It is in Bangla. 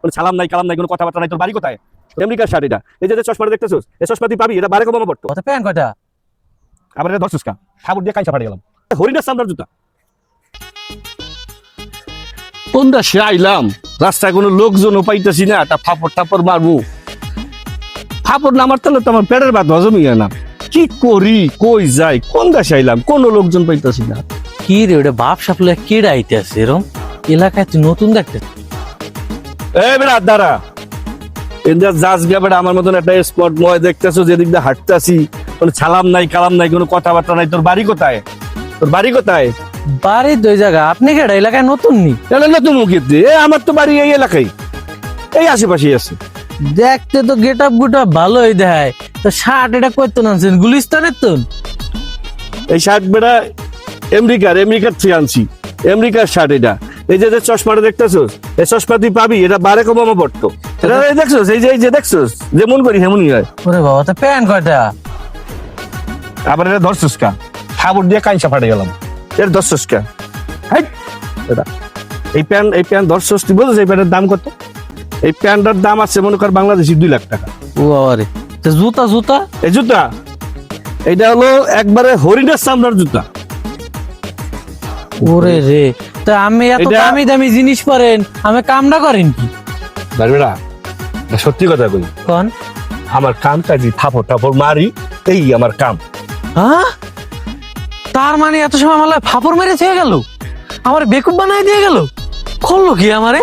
কোনো সালাম নাই কালাম নাই, কোনো কথাবার্তা নাই। তোর বাড়ি কোথায়? আমেরিকার শার্ট এটা। এই যে চশমাটা দেখতেছিস, এই চশমা তুই পাবি, এটা বারেক ওবামা পড়তো। কত প্যান কয়টা? আবার এটা ধরছিস কা? ঠাকুর দিয়ে কাঁচা ফাটে গেলাম। হরিণের সামলার জুতা। কোন দেশে আইলাম, রাস্তায় কোনো লোকজনও পাইতেছি না, একটা ফাপড় টাপড় মারবো। ফাপড় না মারতে হলে তো আমার পেটের ভাত হজমই হয় না। কি করি, কই যাই, কোন দেশে আইলাম, কোনো লোকজন পাইতেছি না। কি রে ওটা বাপ সাপলে কেডা আইতে আছে এরম এলাকায়? তুই নতুন দেখতে এই বেড়া দাঁড়া, এন্দার জাজ গিয়া বেড়া আমার মতন একটা স্পট ময় দেখতেছো, যেদিক দিয়ে হাঁটতেছি, কোনো সালাম নাই কালাম নাই, কোনো কথাবার্তা নাই। তোর বাড়ি কোথায়? তোর বাড়ি কোথায়? বাড়ির দুই জায়গা। আপনি কেডা এলাকায় নতুন নি? এটা নতুন মুখের দিয়ে আমার তো বাড়ি এই এলাকায়, এই আশেপাশেই আছে। দেখতে তো গেট আপ গুট আপ ভালোই দেয়, তো শার্ট এটা কইতো আনছেন গুলিস্তানের তো? এই শার্ট বেড়া আমেরিকার থেকে আনছি, আমেরিকার শার্ট এটা। এই যে চশমাটা দেখতেছোস, এই চশমা তুই পাবি, এটা বারেক ওবামা পড়তো। এটা এই দেখছোস, এই যে দেখছোস, যেমন করি হেমনই হয়। ওরে বাবা, তো প্যান কয়টা? আবার এটা ধরছোস কা? ঠাকুর দিয়ে কাঁচা ফাটে গেলাম। এটা ধরছোস কা? হাই এটা এই প্যান্ট ধরছোস, তুই বলছিস এই প্যান্টের দাম কত? এই প্যান্টটার দাম আছে মনে কর বাংলাদেশি 2 লাখ টাকা। ও আরে জুতা জুতা এই জুতা, এটা হলো একবারে হরিণের চামড়ার জুতা। ওরে রে, তা আমি এত এটা- দামি দামি জিনিস পরেন, আমি কামনা করেন কি? বাড়িরা সত্যি কথা কই, কোন? আমার কাম কাজি থাপড় টাপড় মারি, এই আমার কাম। হ্যাঁ, তার মানে এত সময় আমার ফাপড় মেরে থেকে গেল, আমার বেকুব বানাই দিয়ে গেল, করলো কি আমারে?